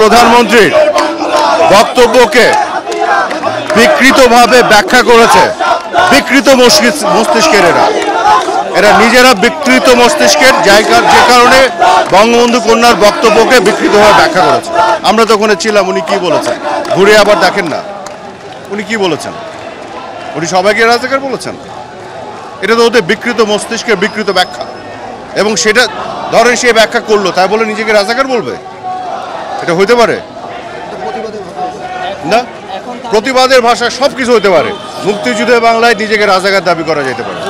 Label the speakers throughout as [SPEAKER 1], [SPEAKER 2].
[SPEAKER 1] প্রধানমন্ত্রীর বক্তব্যকে বিকৃতভাবে ব্যাখ্যা করেছে বিকৃত মস্তিষ্কের এরা নিজেরা বিকৃত মস্তিষ্কের জায়গা, যে কারণে বঙ্গবন্ধু কন্যার বক্তব্যকে বিকৃতভাবে ব্যাখ্যা করেছে। আমরা তো ওখানে ছিলাম, উনি কি বলেছেন ঘুরে আবার দেখেন না, উনি কি বলেছেন? উনি সবাইকে রাজাকার বলেছেন। এটা তো ওদের বিকৃত মস্তিষ্কের বিকৃত ব্যাখ্যা, এবং সেটা ধরেন সে ব্যাখ্যা করলো তাই বলে নিজেকে রাজাকার বলবে? এটা হইতে পারে না। প্রতিবাদের ভাষা সব কিছু হতে পারে। মুক্তিযুদ্ধে বাংলায় নিজেকে রাজাকার দাবি করা যেতে পারে।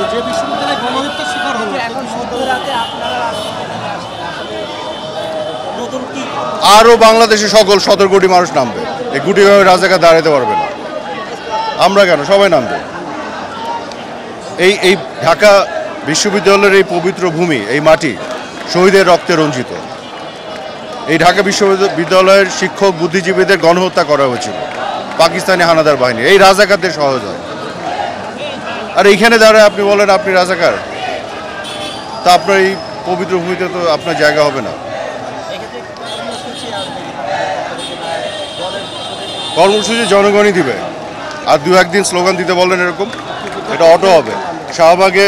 [SPEAKER 1] আরও বাংলাদেশে সকল 17 কোটি মানুষ নামবে, এই গুটিভাবে রাজাকার দাঁড়াতে পারবে না। আমরা কেন, সবাই নামবে। এই ঢাকা বিশ্ববিদ্যালয়ের এই পবিত্র ভূমি, এই মাটি শহীদের রক্তে রঞ্জিত। এই ঢাকা বিশ্ববিদ্যালয়ের শিক্ষক বুদ্ধিজীবীদের গণহত্যা করা হয়েছিল পাকিস্তানি হানাদার বাহিনী, এই রাজাকারদের সহযোগিতা। আর এইখানে দাঁড়ায় আপনি বলেন আপনি রাজাকার, তা আপনার এই পবিত্র ভূমিতে তো আপনার জায়গা হবে না। কর্মসূচি জনগণই দিবে, আর দু একদিন স্লোগান দিতে বলেন এরকম, এটা অটো হবে। শাহবাগে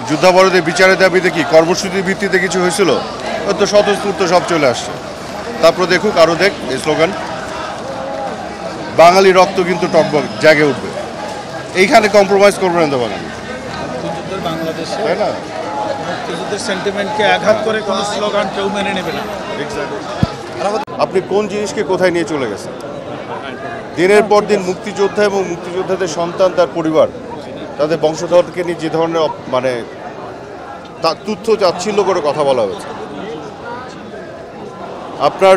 [SPEAKER 1] যুদ্ধাপরাধের বিচারের দাবিতে কি কর্মসূচির ভিত্তিতে কিছু হয়েছিল? তো স্বতঃস্ফূর্ত সব চলে আসছে। তারপর দেখুক, আরও দেখ এই স্লোগান, বাঙালি রক্ত কিন্তু টকবক জাগে উঠবে। এইখানে কম্প্রোমাইজ করবে না তো বাঙালি, তাই না?
[SPEAKER 2] মুক্তিযুদ্ধের সেন্টিমেন্টকে আঘাত করে কোনো স্লোগান কেউ মেনে নেবে না।
[SPEAKER 1] আপনি কোন জিনিসকে কোথায় নিয়ে চলে গেছেন? দিনের পর দিন মুক্তিযোদ্ধা এবং মুক্তিযোদ্ধাদের সন্তান, তার পরিবার, তাদের বংশধরকে নিয়ে যে ধরনের মানে তুচ্ছ তাচ্ছিল্য করে কথা বলা হয়েছে। আপনার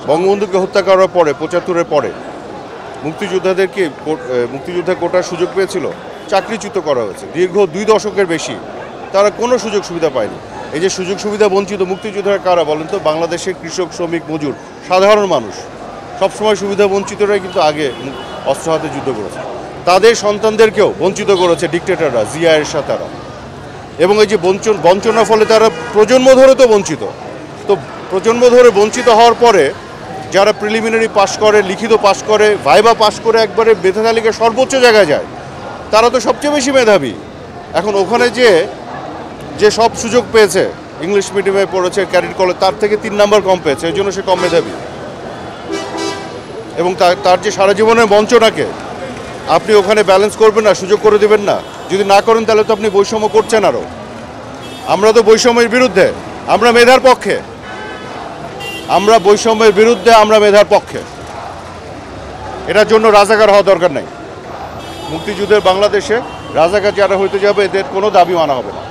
[SPEAKER 1] বঙ্গবন্ধুকে হত্যা করার পরে 75-এর পরে মুক্তিযোদ্ধাদেরকে মুক্তিযোদ্ধা কোটার সুযোগ পেয়েছিল, চাকরিচ্যুত করা হয়েছে। দীর্ঘ 2 দশকের বেশি তারা কোনো সুযোগ সুবিধা পায়নি। এই যে সুযোগ সুবিধা বঞ্চিত মুক্তিযোদ্ধারা কারা বলেন তো? বাংলাদেশের কৃষক, শ্রমিক, মজুর, সাধারণ মানুষ। সবসময় সুবিধা বঞ্চিতরাই কিন্তু আগে অস্ত্র হাতে যুদ্ধ করেছে। তাদের সন্তানদেরকেও বঞ্চিত করেছে ডিক্টেটররা, জিয়া এরশাদরা। এবং এই যে বঞ্চনার ফলে তারা প্রজন্ম ধরে তো বঞ্চিত। তো প্রজন্ম ধরে বঞ্চিত হওয়ার পরে যারা প্রিলিমিনারি পাস করে, লিখিত পাস করে, ভাইবা পাস করে একবারে মেধা তালিকায় সর্বোচ্চ জায়গায় যায়, তারা তো সবচেয়ে বেশি মেধাবী। এখন ওখানে যে সব সুযোগ পেয়েছে, ইংলিশ মিডিয়ামে পড়েছে, ক্যাডেট কলেজ, তার থেকে 3 নাম্বার কম পেয়েছে, এই জন্য সে কম মেধাবী। এবং তার যে সারা জীবনের বঞ্চনাকে আপনি ওখানে ব্যালেন্স করবেন না, সুযোগ করে দেবেন না। যদি না করেন তাহলে তো আপনি বৈষম্য করছেন আরও। আমরা তো বৈষম্যের বিরুদ্ধে, আমরা মেধার পক্ষে। আমরা বৈষম্যের বিরুদ্ধে, আমরা মেধার পক্ষে। এটার জন্য রাজাকার হওয়া দরকার নাই। মুক্তিযুদ্ধের বাংলাদেশে রাজাকার যারা হইতে যাবে, এদের কোনো দাবি মানা হবে না।